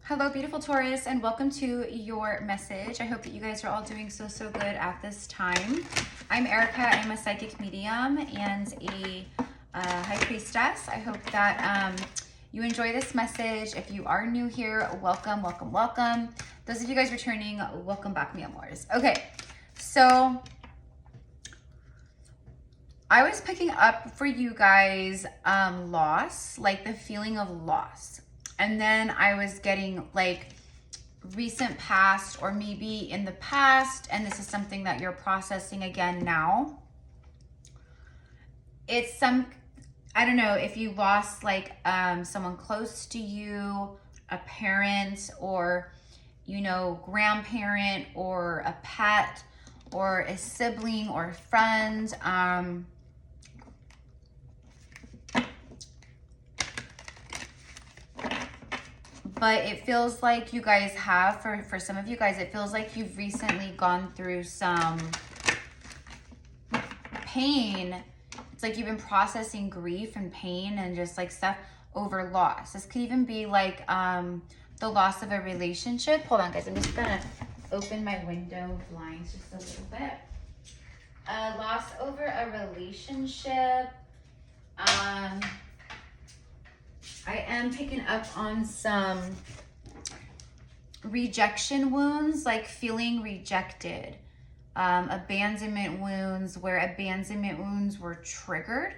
Hello, beautiful Taurus, and welcome to your message. I hope that you guys are all doing so good at this time. I'm Erica. I'm a psychic medium and a high priestess. I hope that you enjoy this message. If you are new here, welcome, welcome, welcome. Those of you guys returning, welcome back, mi amores. Okay, so I was picking up for you guys loss, like the feeling of loss. And then I was getting like recent past or maybe in the past, and this is something that you're processing again now. It's I don't know if you lost like someone close to you, a parent or, you know, grandparent or a pet or a sibling or a friend. But it feels like you guys have, for some of you guys, it feels like you've recently gone through some pain. It's like you've been processing grief and pain and just like stuff over loss. This could even be like the loss of a relationship. Hold on, guys. I'm just gonna open my window blinds just a little bit. Loss over a relationship. I am picking up on some rejection wounds, like feeling rejected. Abandonment wounds, where abandonment wounds were triggered,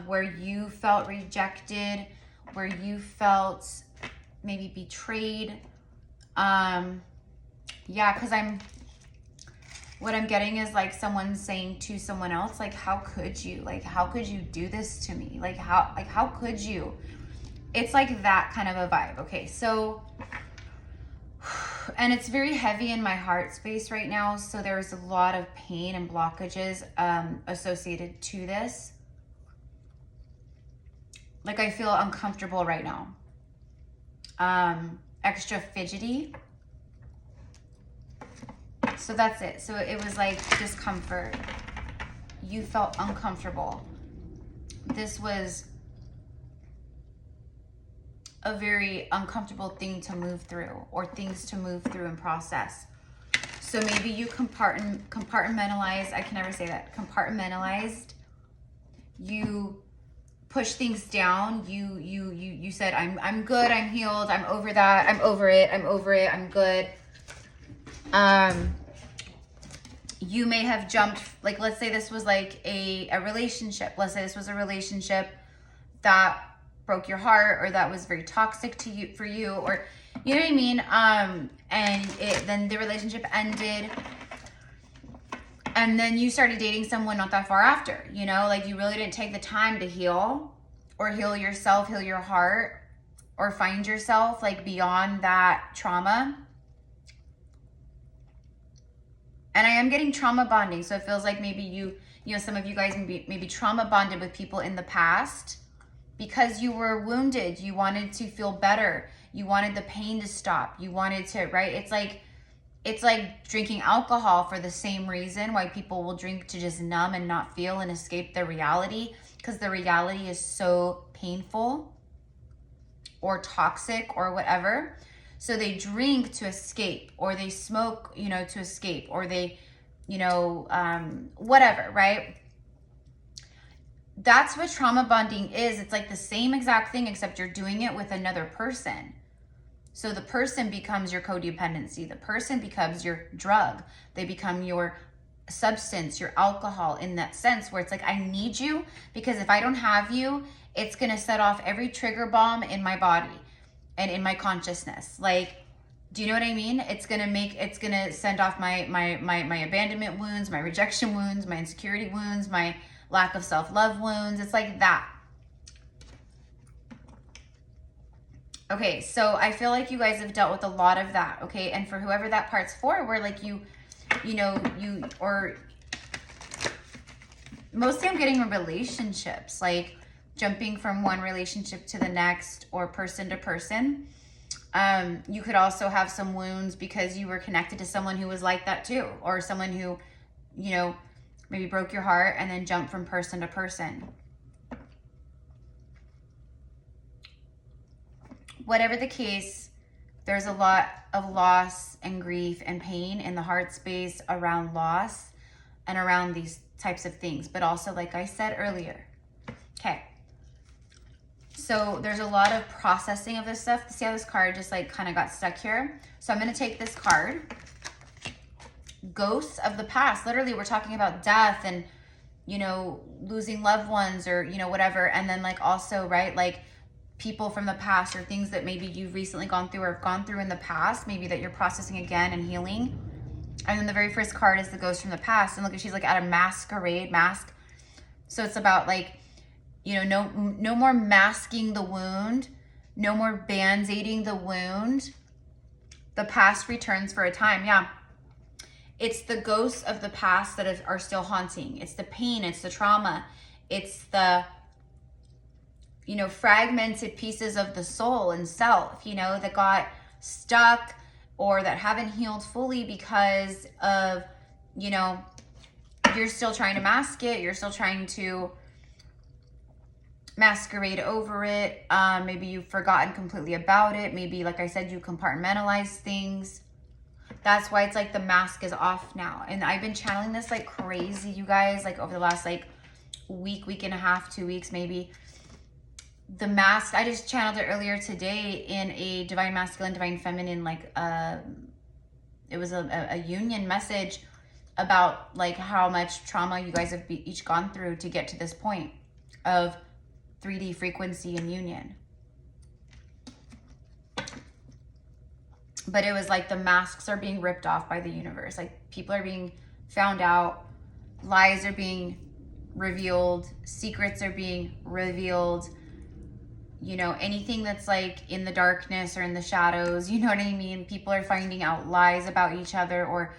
where you felt rejected, where you felt maybe betrayed. Yeah, because what I'm getting is like someone saying to someone else, like, how could you? Like, how could you do this to me? Like, how could you? It's like that kind of a vibe. Okay, so, and it's very heavy in my heart space right now. So there's a lot of pain and blockages associated to this. Like, I feel uncomfortable right now. Extra fidgety. So that's it. So it was like discomfort. You felt uncomfortable. This was a very uncomfortable thing to move through, or things to move through and process. So maybe you compartmentalized. I can never say that. Compartmentalized. You push things down. You said, I'm good. I'm healed. I'm over that. I'm over it. I'm over it. I'm good. You may have jumped, like, let's say this was like a relationship. Let's say this was a relationship that broke your heart, or that was very toxic to you, for you, or you know what I mean? And then the relationship ended, and then you started dating someone not that far after, you know, like you really didn't take the time to heal, or heal yourself, heal your heart, or find yourself like beyond that trauma. And I am getting trauma bonding. So it feels like maybe you know, some of you guys maybe trauma bonded with people in the past because you were wounded. You wanted to feel better. You wanted the pain to stop. You wanted to, right? It's like drinking alcohol for the same reason why people will drink, to just numb and not feel and escape the reality, because the reality is so painful or toxic or whatever. So they drink to escape, or they smoke, you know, to escape, or they, you know, whatever, right? That's what trauma bonding is. It's like the same exact thing, except you're doing it with another person. So the person becomes your codependency. The person becomes your drug. They become your substance, your alcohol, in that sense, where it's like, I need you, because if I don't have you, it's going to set off every trigger bomb in my body and in my consciousness. Like, do you know what I mean? It's gonna send off my abandonment wounds, my rejection wounds, my insecurity wounds, my lack of self-love wounds. It's like that. Okay, so I feel like you guys have dealt with a lot of that, okay? And for whoever that part's for, where like or mostly I'm getting relationships, like jumping from one relationship to the next, or person to person. You could also have some wounds because you were connected to someone who was like that too, or someone who, you know, maybe broke your heart and then jumped from person to person. Whatever the case, There's a lot of loss and grief and pain in the heart space around loss and around these types of things, but also, like I said earlier, okay, so there's a lot of processing of this stuff. See how this card just like kind of got stuck here? So I'm going to take this card, ghosts of the past. Literally, we're talking about death and, you know, losing loved ones or, you know, whatever. And then like also, right, like people from the past or things that maybe you've recently gone through or have gone through in the past, maybe that you're processing again and healing. And then the very first card is the ghost from the past. And look, she's like at a masquerade mask. So it's about like, you know, no more masking the wound, no more band-aiding the wound. The past returns for a time. Yeah. It's the ghosts of the past that are still haunting. It's the pain, it's the trauma, it's the, you know, fragmented pieces of the soul and self, you know, that got stuck or that haven't healed fully because of, you know, you're still trying to mask it. You're still trying to masquerade over it. Maybe you've forgotten completely about it. Maybe, like I said, you compartmentalize things. That's why it's like the mask is off now. And I've been channeling this like crazy, you guys, like over the last like week and a half, 2 weeks maybe. The mask, I just channeled it earlier today in a Divine Masculine, Divine Feminine, like it was a union message about like how much trauma you guys have each gone through to get to this point of 3D frequency and union. But it was like the masks are being ripped off by the universe. Like people are being found out, lies are being revealed, secrets are being revealed. You know, anything that's like in the darkness or in the shadows, you know what I mean? People are finding out lies about each other, or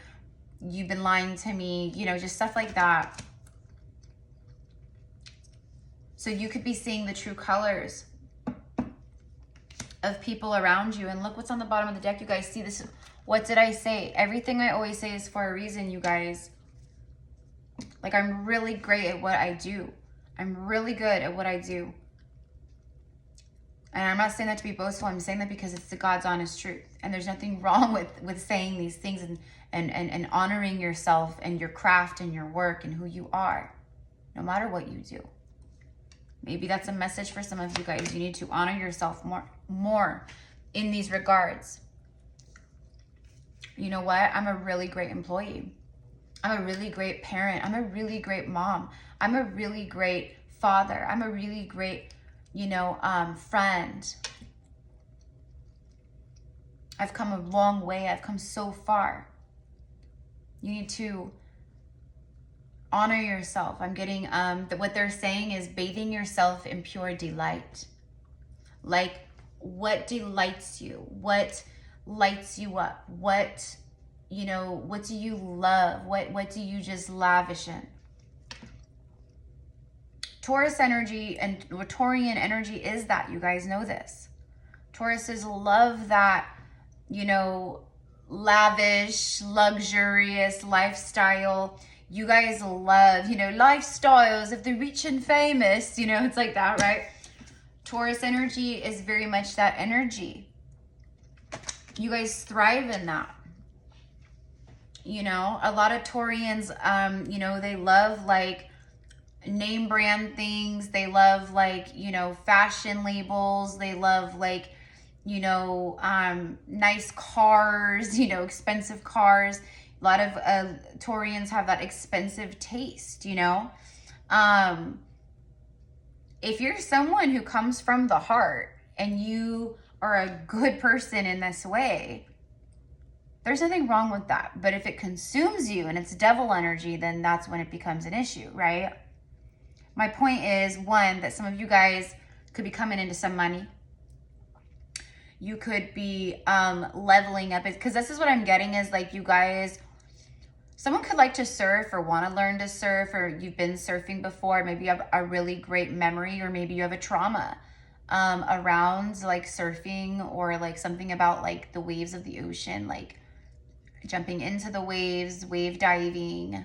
you've been lying to me, you know, just stuff like that. So you could be seeing the true colors of people around you. And look what's on the bottom of the deck, you guys. See this? What did I say? Everything I always say is for a reason, you guys. Like, I'm really great at what I do. I'm really good at what I do. And I'm not saying that to be boastful. I'm saying that because it's the God's honest truth. And there's nothing wrong with saying these things and honoring yourself and your craft and your work and who you are, no matter what you do. Maybe that's a message for some of you guys. You need to honor yourself more in these regards. You know what? I'm a really great employee. I'm a really great parent. I'm a really great mom. I'm a really great father. I'm a really great, you know, friend. I've come a long way. I've come so far. You need to honor yourself. I'm getting, what they're saying is bathing yourself in pure delight. Like, what delights you? What lights you up? What, you know, what do you love? What do you just lavish in? Taurus energy and Taurian energy is that. You guys know this. Tauruses love that, you know, lavish, luxurious lifestyle. You guys love, you know, lifestyles of the rich and famous. You know, it's like that, right? Taurus energy is very much that energy. You guys thrive in that. You know, a lot of Taurians, you know, they love like name brand things. They love like, you know, fashion labels. They love like, you know, nice cars, you know, expensive cars. A lot of Taurians have that expensive taste, you know. If you're someone who comes from the heart and you are a good person in this way, there's nothing wrong with that. But if it consumes you and it's devil energy, then that's when it becomes an issue, right? My point is, one, that some of you guys could be coming into some money. You could be leveling up. Because this is what I'm getting is like you guys, someone could like to surf or want to learn to surf, or you've been surfing before. Maybe you have a really great memory, or maybe you have a trauma around like surfing, or like something about like the waves of the ocean, like jumping into the waves, wave diving.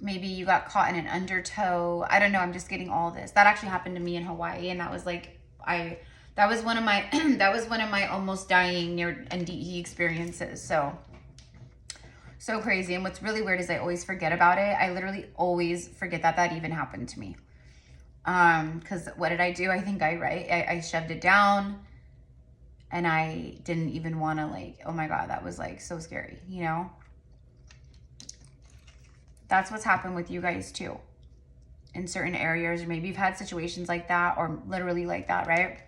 Maybe you got caught in an undertow. I don't know. I'm just getting all this. That actually happened to me in Hawaii. And that was like, that That was one of my that was one of my almost dying near NDE experiences. So crazy. And what's really weird is I always forget about it. I literally always forget that that even happened to me. Because what did I do? I think I shoved it down, and I didn't even want to, like, oh my God, that was like so scary, you know? That's what's happened with you guys too, in certain areas, or maybe you've had situations like that, or literally like that, right?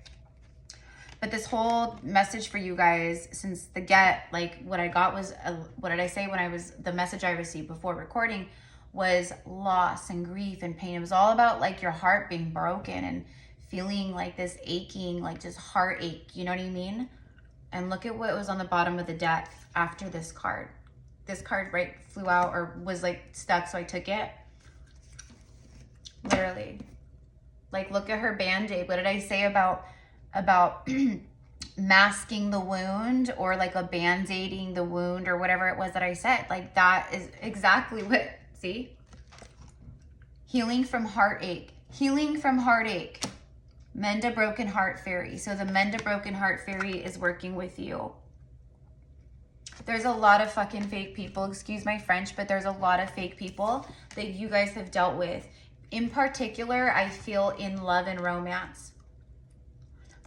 But this whole message for you guys, since the get, like what I got was, what did I say when I was, the message I received before recording was loss and grief and pain. It was all about like your heart being broken and feeling like this aching, like just heartache, you know what I mean? And look at what was on the bottom of the deck after this card. This card, right, flew out or was like stuck, so I took it. Literally. Like, look at her Band-Aid. What did I say about masking the wound, or like a Band-Aiding the wound, or whatever it was that I said? Like, that is exactly what, see? Healing from heartache. Healing from heartache. Mend a broken heart fairy. So the Mend a broken heart fairy is working with you. There's a lot of fucking fake people, excuse my French, but there's a lot of fake people that you guys have dealt with. In particular, I feel in love and romance.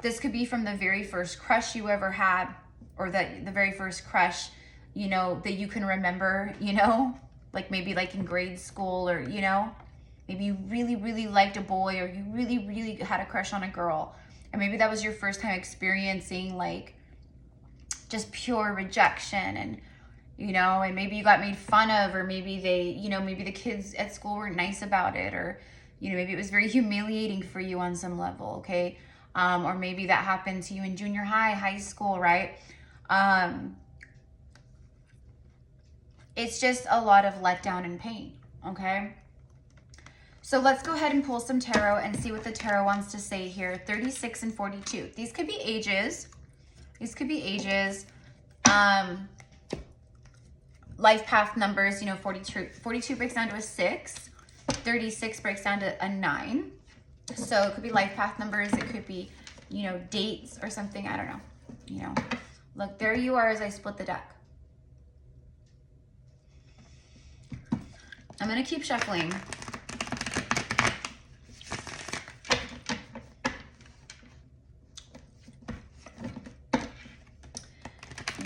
This could be from the very first crush you ever had, or that the very first crush, you know, that you can remember, you know, like maybe like in grade school, or, you know, maybe you really, really liked a boy, or you really, really had a crush on a girl. And maybe that was your first time experiencing like just pure rejection, and, you know, and maybe you got made fun of, or maybe they, you know, maybe the kids at school weren't nice about it, or, you know, maybe it was very humiliating for you on some level, okay? Or maybe that happened to you in junior high, high school, right? It's just a lot of letdown and pain, okay? So let's go ahead and pull some tarot and see what the tarot wants to say here. 36 and 42. These could be ages. These could be ages. Life path numbers, you know, 42 breaks down to a 6. 36 breaks down to a 9. So it could be life path numbers. It could be, you know, dates or something. I don't know. You know, look, there you are as I split the deck. I'm going to keep shuffling.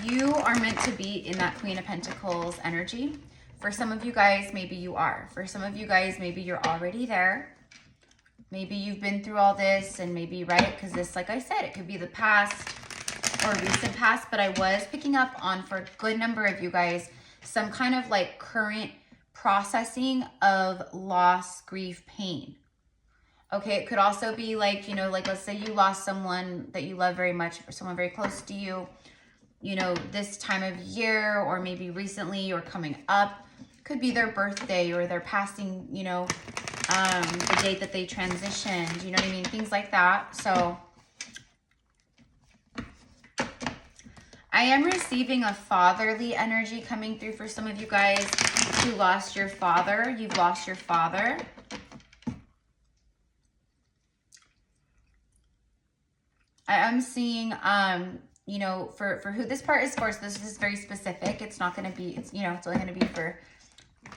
You are meant to be in that Queen of Pentacles energy. For some of you guys, maybe you are. For some of you guys, maybe you're already there. Maybe you've been through all this, and maybe, right, because this, like I said, it could be the past or recent past, but I was picking up on, for a good number of you guys, some kind of like current processing of loss, grief, pain. Okay, it could also be like, you know, like let's say you lost someone that you love very much, or someone very close to you, you know, this time of year, or maybe recently or coming up. Could be their birthday, or they're passing, you know, the date that they transitioned, you know what I mean? Things like that. So I am receiving a fatherly energy coming through for some of you guys who lost your father. You've lost your father. I am seeing, you know, for who this part is for, so this is very specific. It's not going to be, it's, you know, it's only going to be for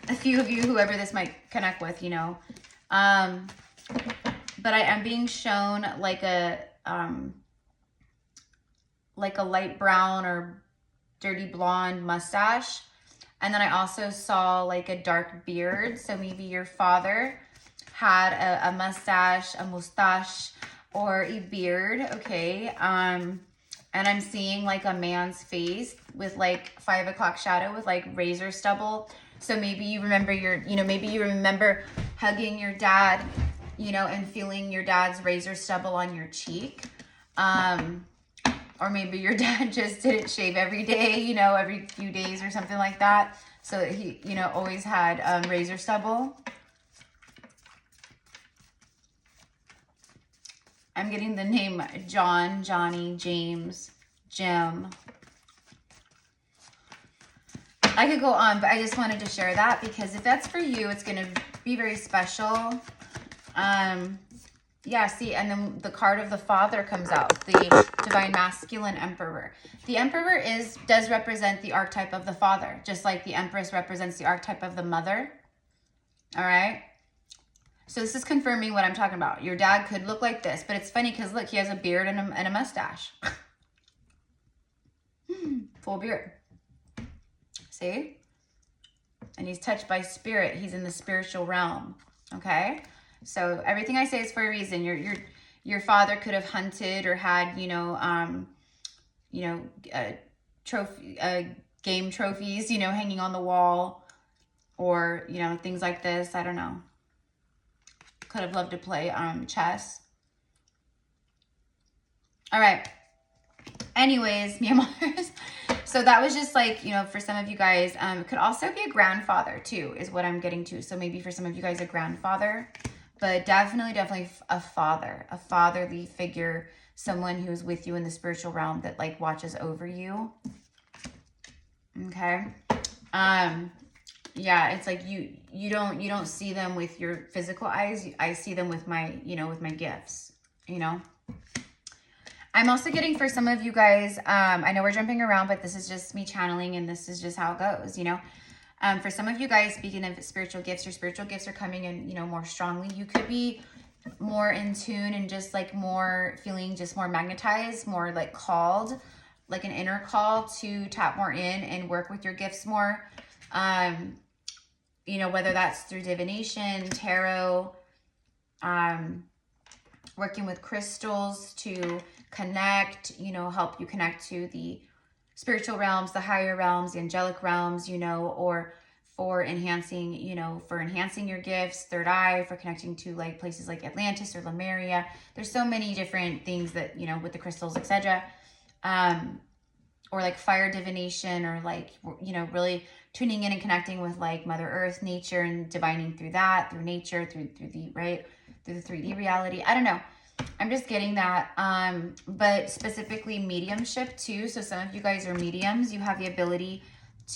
a few of you, whoever this might connect with, you know. But I am being shown like a light brown or dirty blonde mustache. And then I also saw like a dark beard. So maybe your father had a mustache, or a beard, okay? And I'm seeing like a man's face with like 5 o'clock shadow with like razor stubble. So maybe you remember maybe you remember hugging your dad, you know, and feeling your dad's razor stubble on your cheek. Or maybe your dad just didn't shave every day, you know, every few days or something like that. So he, you know, always had razor stubble. I'm getting the name John, Johnny, James, Jim. I could go on, but I just wanted to share that because if that's for you, it's going to be very special. Yeah, see, and then the card of the Father comes out, the Divine Masculine Emperor. The Emperor does represent the archetype of the father, just like the Empress represents the archetype of the mother. All right? So this is confirming what I'm talking about. Your dad could look like this, but it's funny because look, he has a beard and a mustache. Full beard. See? And he's touched by spirit. He's in the spiritual realm. Okay? So everything I say is for a reason. Your father could have hunted or had, trophy, game trophies, hanging on the wall, or things like this. I don't know. Could have loved to play chess. All right. Anyways, Myanmar. So that was just like, for some of you guys, it could also be a grandfather too, is what I'm getting to. So maybe for some of you guys, a grandfather, but definitely a father, a fatherly figure, someone who's with you in the spiritual realm that like watches over you. Okay. Yeah, it's like you don't see them with your physical eyes. I see them with my, with my gifts, I'm also getting for some of you guys, I know we're jumping around, but this is just me channeling and this is just how it goes, For some of you guys, speaking of spiritual gifts, your spiritual gifts are coming in, more strongly. You could be more in tune and just like more feeling just more magnetized, more like called, like an inner call to tap more in and work with your gifts more. Whether that's through divination, tarot, working with crystals to connect, help you connect to the spiritual realms, the higher realms, the angelic realms, or for enhancing your gifts, third eye, for connecting to like places like Atlantis or Lemuria. There's so many different things that, with the crystals, etc. Or like fire divination, or like, really tuning in and connecting with like Mother Earth, nature, and divining through that, through nature, through the 3D reality. I don't know. I'm just getting that. But specifically mediumship too. So some of you guys are mediums. You have the ability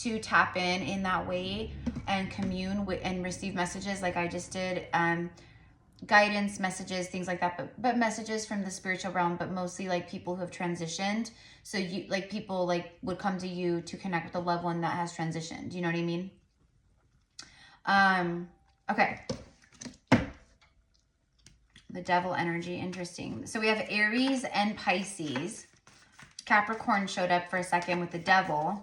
to tap in that way and commune with and receive messages like I just did. Guidance messages, things like that, but messages from the spiritual realm, but mostly like people who have transitioned. So you like people like would come to you to connect with a loved one that has transitioned. Do you know what I mean? Okay. The devil energy, interesting. So we have Aries and Pisces. Capricorn showed up for a second with the devil.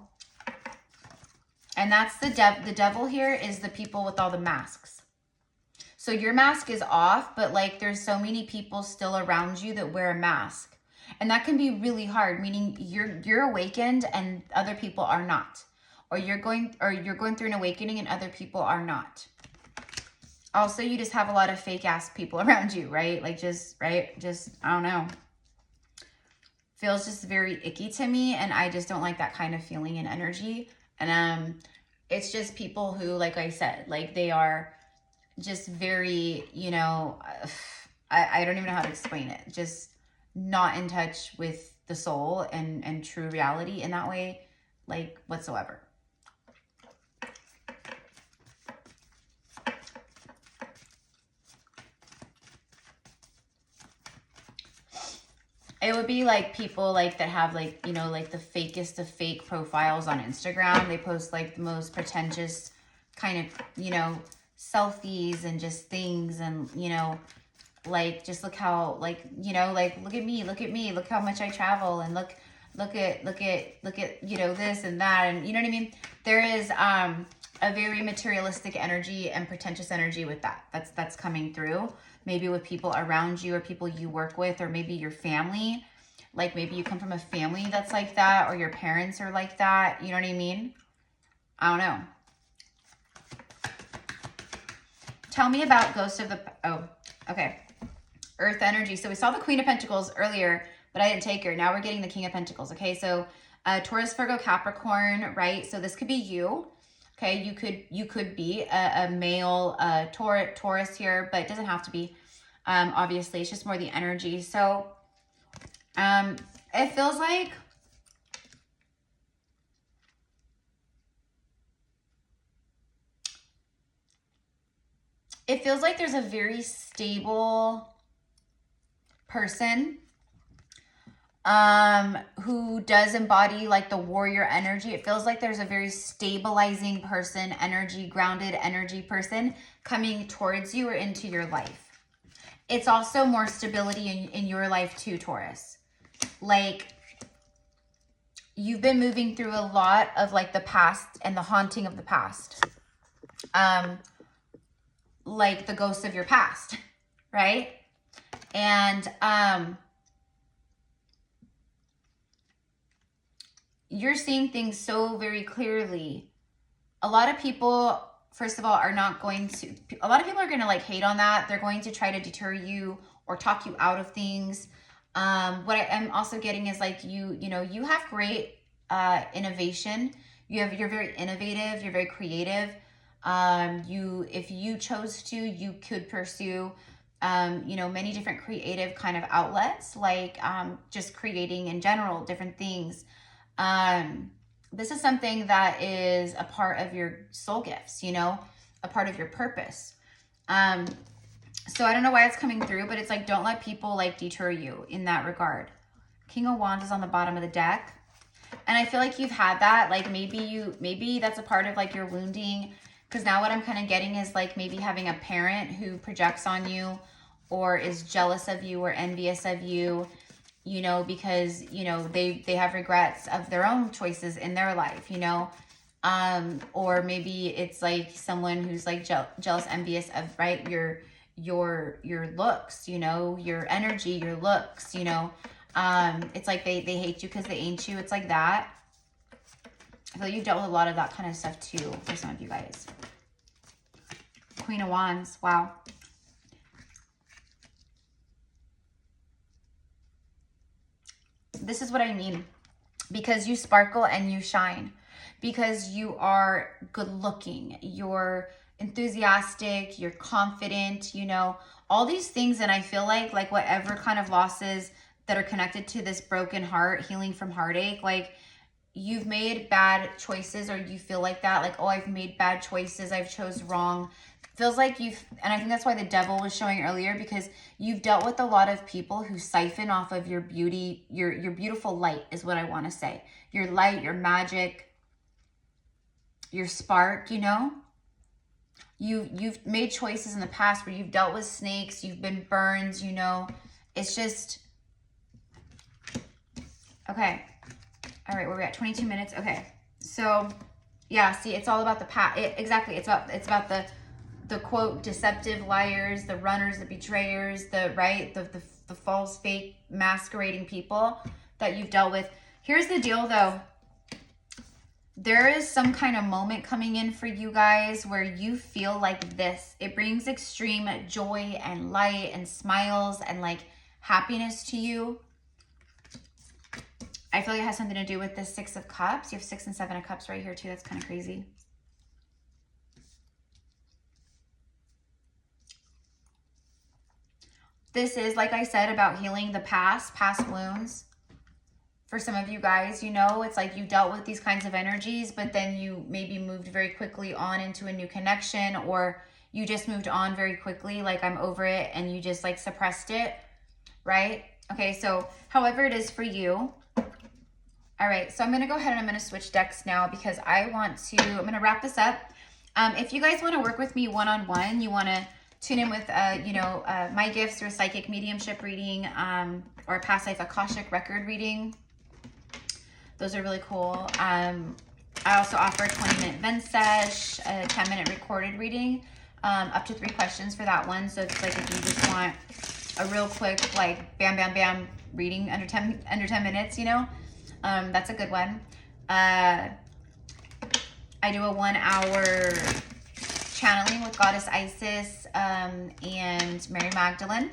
And that's the devil here is the people with all the masks. So your mask is off, but like there's so many people still around you that wear a mask. And that can be really hard, meaning you're awakened and other people are not. Or you're going through an awakening and other people are not. Also, you just have a lot of fake ass people around you, right? Like just, I don't know. Feels just very icky to me, and I just don't like that kind of feeling and energy. And it's just people who, like I said, like they are just very, I don't even know how to explain it. Just not in touch with the soul and true reality in that way, like whatsoever. It would be like people like that have like, like the fakest of fake profiles on Instagram. They post like the most pretentious kind of, selfies and just things and, like just look how like, like look at me, look how much I travel and look at, this and that. And you know what I mean? There is a very materialistic energy and pretentious energy with that. That's coming through. Maybe with people around you or people you work with, or maybe your family. Like maybe you come from a family that's like that, or your parents are like that. You know what I mean? I don't know. Tell me about Ghost of the... Oh, okay. Earth energy. So we saw the Queen of Pentacles earlier, but I didn't take her. Now we're getting the King of Pentacles. Okay, so Taurus, Virgo, Capricorn, right? So this could be you. Okay, you could be a male Taurus here, but it doesn't have to be. Obviously, it's just more the energy. So it feels like there's a very stable person who does embody like the warrior energy. It feels like there's a very stabilizing person, energy, grounded energy person coming towards you or into your life. It's also more stability in your life too, Taurus. Like, you've been moving through a lot of like the past and the haunting of the past. Like the ghosts of your past, right? And you're seeing things so very clearly. A lot of people, first of all, are not going to, a lot of people are going to like hate on that. They're going to try to deter you or talk you out of things. What I am also getting is like you know, you have great innovation. You're very innovative. You're very creative. If you chose to, you could pursue, you know, many different creative kind of outlets, like just creating in general, different things. This is something that is a part of your soul gifts, you know, a part of your purpose. So I don't know why it's coming through, but it's like, don't let people like deter you in that regard. King of Wands is on the bottom of the deck. And I feel like you've had that, like maybe that's a part of like your wounding. Because now what I'm kind of getting is like maybe having a parent who projects on you or is jealous of you or envious of you, you know, because, you know, they have regrets of their own choices in their life, you know. Or maybe it's like someone who's like jealous, envious of, right, your looks, you know, your energy, your looks, you know. It's like they hate you because they ain't you. It's like that. I feel like you've dealt with a lot of that kind of stuff too for some of you guys. Queen of Wands. Wow. This is what I mean. Because you sparkle and you shine. Because you are good looking. You're enthusiastic. You're confident. You know, all these things. And I feel like whatever kind of losses that are connected to this broken heart, healing from heartache, like, you've made bad choices, or you feel like that, like, oh, I've made bad choices, I've chose wrong. Feels like and I think that's why the devil was showing earlier, because you've dealt with a lot of people who siphon off of your beauty, your beautiful light is what I want to say. Your light, your magic, your spark, you know? You've made choices in the past where you've dealt with snakes, you've been burned, you know? It's just, okay. All right, we're at 22 minutes. Okay, so yeah, see, it's all about the past. Exactly, it's about the quote deceptive liars, the runners, the betrayers, the false, fake, masquerading people that you've dealt with. Here's the deal, though. There is some kind of moment coming in for you guys where you feel like this. It brings extreme joy and light and smiles and like happiness to you. I feel like it has something to do with the Six of Cups. You have 6 and 7 of Cups right here too. That's kind of crazy. This is, like I said, about healing the past wounds. For some of you guys, you know, it's like you dealt with these kinds of energies, but then you maybe moved very quickly on into a new connection, or you just moved on very quickly, like I'm over it, and you just like suppressed it, right? Okay, so however it is for you. All right, so I'm going to go ahead and I'm going to switch decks now because I'm going to wrap this up. If you guys want to work with me one-on-one, you want to tune in with, my gifts or psychic mediumship reading, or past life Akashic record reading. Those are really cool. I also offer a 20-minute vent sesh, a 10-minute recorded reading, up to 3 questions for that one. So it's like if you just want a real quick, like, bam, bam, bam reading under 10 minutes, you know, that's a good one. I do a 1-hour channeling with Goddess Isis and Mary Magdalene,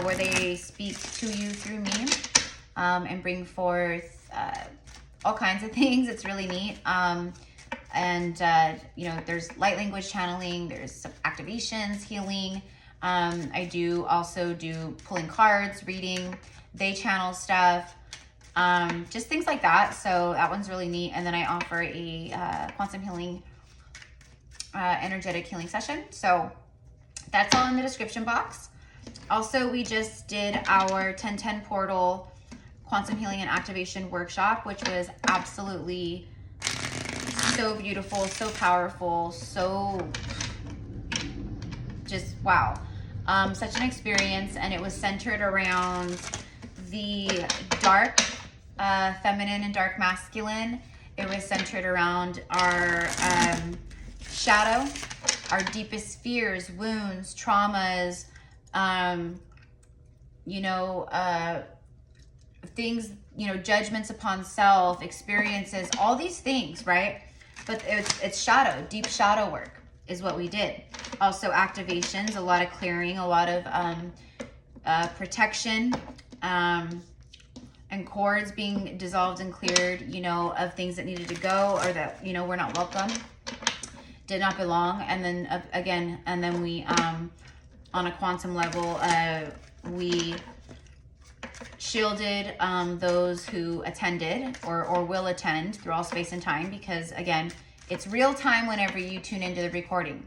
where they speak to you through me and bring forth all kinds of things. It's really neat. You know, there's light language channeling, there's some activations, healing. I do also do pulling cards, reading, they channel stuff. Just things like that. So that one's really neat. And then I offer a quantum healing, energetic healing session. So that's all in the description box. Also, we just did our 1010 portal quantum healing and activation workshop, which was absolutely so beautiful, so powerful, so just wow. Such an experience, and it was centered around the dark feminine and dark masculine. It was centered around our shadow, our deepest fears, wounds, traumas, you know, things, you know, judgments upon self, experiences, all these things, right? But it's shadow, deep shadow work is what we did. Also activations, a lot of clearing, a lot of protection, and cords being dissolved and cleared, you know, of things that needed to go or that, you know, were not welcome, did not belong. And then again, and then we, on a quantum level, we shielded those who attended or will attend through all space and time, because again, it's real time whenever you tune into the recording.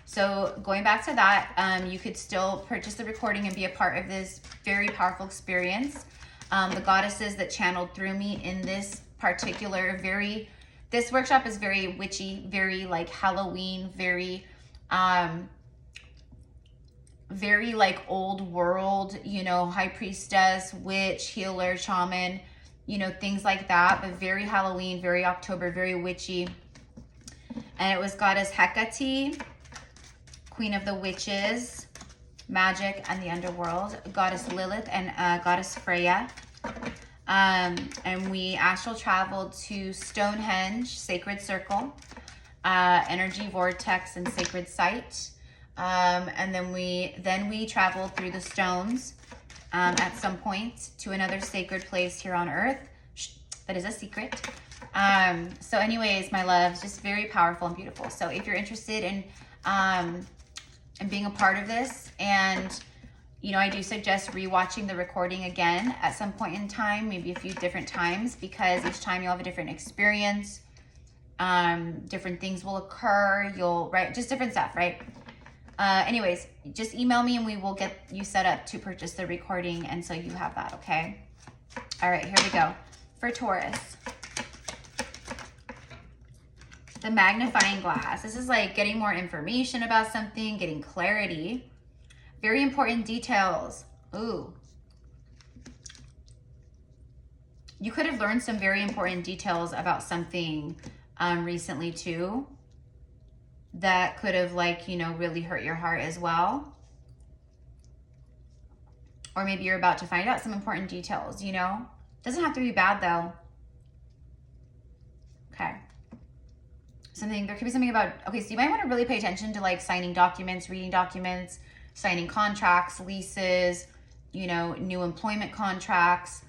So going back to that, you could still purchase the recording and be a part of this very powerful experience. The goddesses that channeled through me in this particular this workshop is very witchy, very like Halloween, very like old world, you know, high priestess, witch, healer, shaman, you know, things like that, but very Halloween, very October, very witchy. And it was goddess Hecate, queen of the witches, magic, and the underworld, goddess Lilith, and goddess Freya. And we astral traveled to Stonehenge, Sacred Circle, Energy Vortex, and Sacred Site. And then we traveled through the stones at some point to another sacred place here on Earth. That is a secret. So anyways, my loves, just very powerful and beautiful. So if you're interested in being a part of this, and you know, I do suggest rewatching the recording again at some point in time, maybe a few different times, because each time you'll have a different experience. Different things will occur. Right, just different stuff, right? Anyways, just email me and we will get you set up to purchase the recording, and so you have that, okay? All right, here we go. For Taurus, the magnifying glass. This is like getting more information about something, getting clarity. Very important details. Ooh. You could have learned some very important details about something recently too, that could have, like, you know, really hurt your heart as well. Or maybe you're about to find out some important details, you know? Doesn't have to be bad though. Okay. There could be something about, okay, so you might want to really pay attention to like signing documents, reading documents, signing contracts, leases, you know, new employment contracts,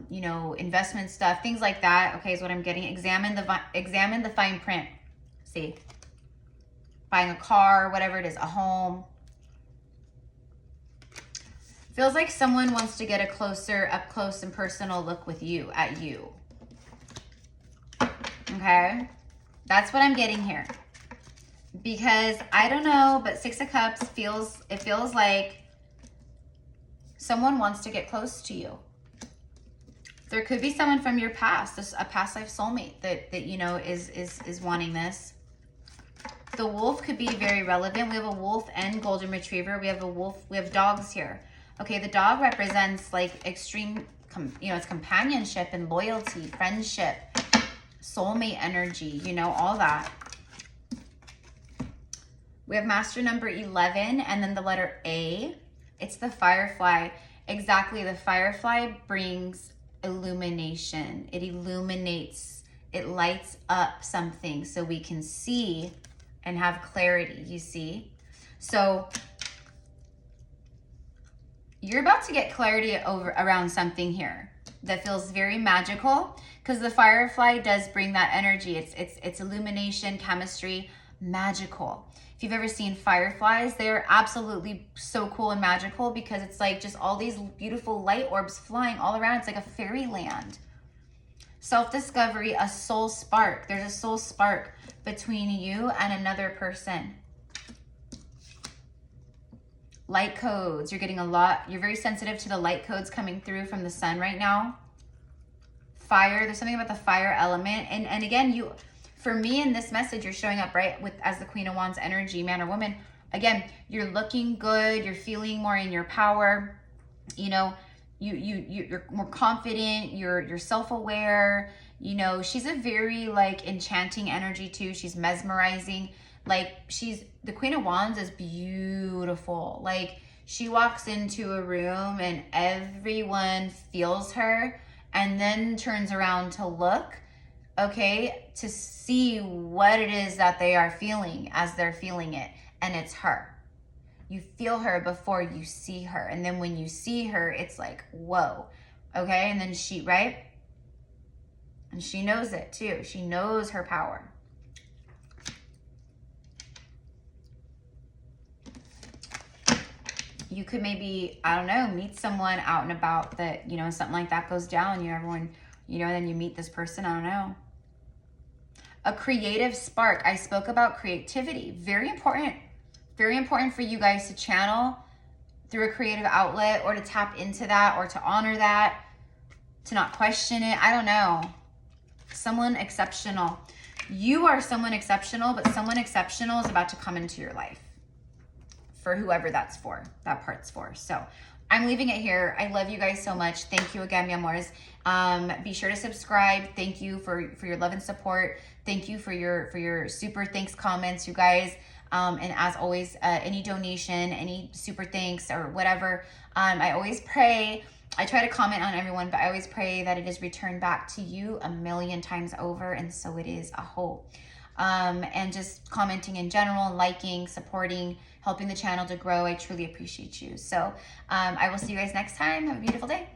you know, investment stuff, things like that. Okay, is what I'm getting. Examine the fine print. See, buying a car, whatever it is, a home. Feels like someone wants to get a up close and personal look with you, at you. Okay, that's what I'm getting here. Because I don't know, but Six of Cups feels like someone wants to get close to you. There could be someone from your past, a past life soulmate that you know is wanting this. The wolf could be very relevant. We have a wolf and golden retriever. We have a wolf. We have dogs here. Okay, the dog represents like extreme, you know, it's companionship and loyalty, friendship, soulmate energy, you know, all that. We have master number 11 and then the letter A. It's the firefly. Exactly, the firefly brings illumination. It illuminates, it lights up something so we can see and have clarity, you see? So you're about to get clarity around something here that feels very magical, because the firefly does bring that energy. It's illumination, chemistry, magical. If you've ever seen fireflies, they're absolutely so cool and magical, because it's like just all these beautiful light orbs flying all around. It's like a fairyland. Self-discovery, a soul spark. There's a soul spark between you and another person. Light codes. You're getting a lot. You're very sensitive to the light codes coming through from the sun right now. Fire. There's something about the fire element. And again, you, for me in this message, you're showing up, right, with as the Queen of Wands energy, man or woman. Again, you're looking good. You're feeling more in your power. You know, you're more confident. You're self-aware. You know, she's a very like enchanting energy too. She's mesmerizing. Like the Queen of Wands is beautiful. Like she walks into a room and everyone feels her and then turns around to look, okay, to see what it is that they are feeling as they're feeling it. And it's her. You feel her before you see her. And then when you see her, it's like, whoa, okay? And then she, right? And she knows it too. She knows her power. You could maybe, I don't know, meet someone out and about that, you know, something like that goes down. You know, everyone, you know, then you meet this person, I don't know. A creative spark. I spoke about creativity. Very important. Very important for you guys to channel through a creative outlet or to tap into that or to honor that, to not question it. I don't know. Someone exceptional. You are someone exceptional, but someone exceptional is about to come into your life. For whoever that's for, that part's for. So I'm leaving it here. I love you guys so much. Thank you again, mi amores. Be sure to subscribe. Thank you for your love and support. Thank you for your super thanks comments, you guys. And as always, any donation, any super thanks or whatever, I always pray. I try to comment on everyone, but I always pray that it is returned back to you 1,000,000 times over, and so it is a whole. And just commenting in general, liking, supporting, helping the channel to grow. I truly appreciate you. So I will see you guys next time. Have a beautiful day.